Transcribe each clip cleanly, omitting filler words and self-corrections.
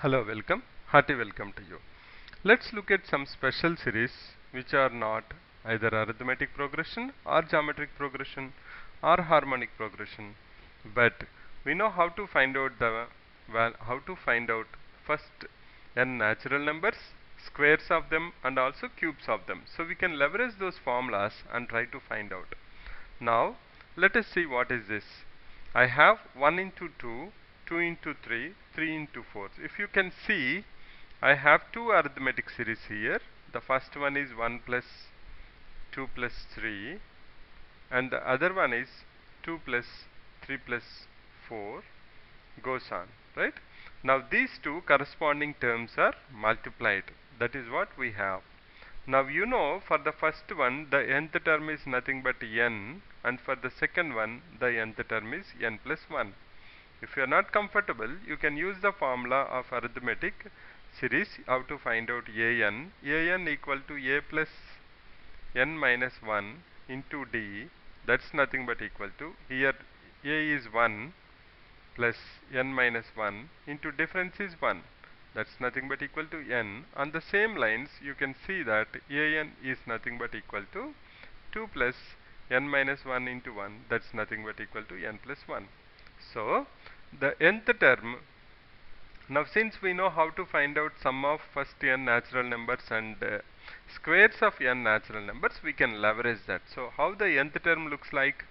Hello, hearty welcome to you. Let's look at some special series which are not either arithmetic progression or geometric progression or harmonic progression, but we know how to find out first n natural numbers, squares of them and also cubes of them. So we can leverage those formulas and try to find out. Now let us see what is this. I have 1 into 2, 2 into 3, 3 into 4. If you can see, I have two arithmetic series here. The first one is 1 plus 2 plus 3 and the other one is 2 plus 3 plus 4 goes on, right? Now these two corresponding terms are multiplied. That is what we have. Now you know for the first one the nth term is nothing but n, and for the second one the nth term is n plus 1. If you are not comfortable, you can use the formula of arithmetic series how to find out an equal to a plus n minus 1 into d, that's nothing but equal to, here a is 1 plus n minus 1 into difference is 1, that's nothing but equal to n. On the same lines you can see that an is nothing but equal to 2 plus n minus 1 into 1, that's nothing but equal to n plus 1. So the nth term, now since we know how to find out sum of first n natural numbers and squares of n natural numbers, we can leverage that. So how the nth term looks like?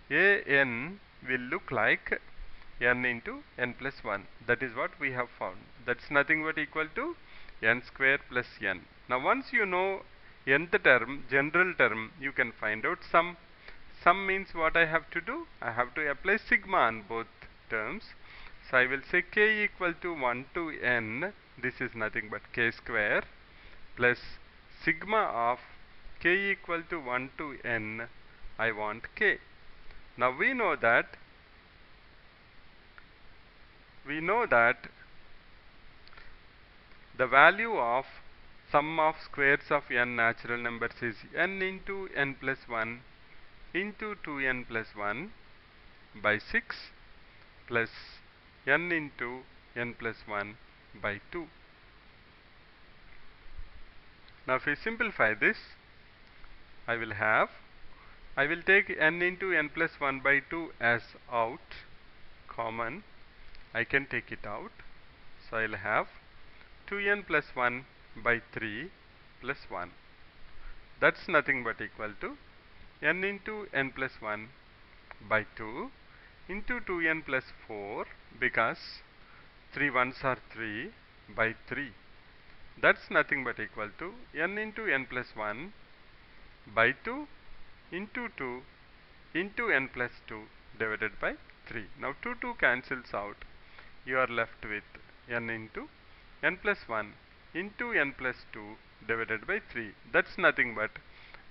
An will look like n into n plus 1. That is what we have found. That's nothing but equal to n square plus n. Now once you know nth term, general term, you can find out sum. Sum means what I have to do? I have to apply sigma on both terms. So I will say k equal to 1 to n, this is nothing but k square, plus sigma of k equal to 1 to n, I want k. Now we know that the value of sum of squares of n natural numbers is n into n plus 1 into 2n plus 1 by 6 plus n into n plus 1 by 2. Now if we simplify this, I will take n into n plus 1 by 2 as out, common, I can take it out. So I will have 2n plus 1 by 3 plus 1. That's nothing but equal to n into n plus 1 by 2 into 2n plus 4, because 3 ones are 3 by 3. That's nothing but equal to n into n plus 1 by 2 into 2 into n plus 2 divided by 3. Now 2 cancels out. You are left with n into n plus 1 into n plus 2 divided by 3. That's nothing but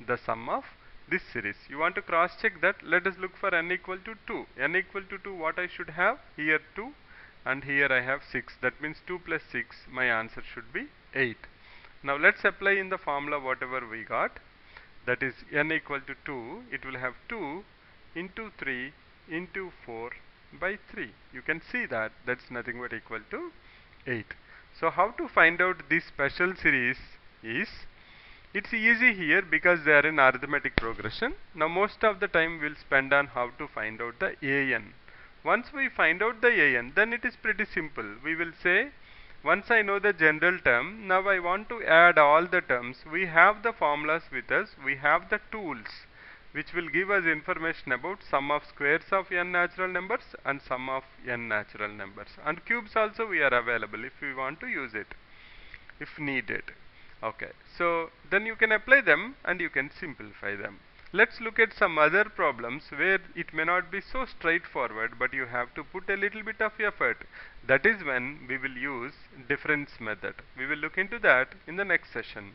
the sum of this series. You want to cross check that? Let us look for n equal to 2. N equal to 2, what I should have? Here 2 and here I have 6. That means 2 plus 6, my answer should be 8. Now let's apply in the formula whatever we got. That is n equal to 2, it will have 2 into 3 into 4 by 3. You can see that that's nothing but equal to 8. So how to find out this special series is, it's easy here because they are in arithmetic progression. Now most of the time we'll spend on how to find out the an. Once we find out the an, then it is pretty simple. We will say, once I know the general term, now I want to add all the terms. We have the formulas with us, we have the tools which will give us information about sum of squares of n natural numbers and sum of n natural numbers. And cubes also we are available if we want to use it, if needed. Okay, so then you can apply them and you can simplify them. Let's look at some other problems where it may not be so straightforward, but you have to put a little bit of effort. That is when we will use difference method. We will look into that in the next session.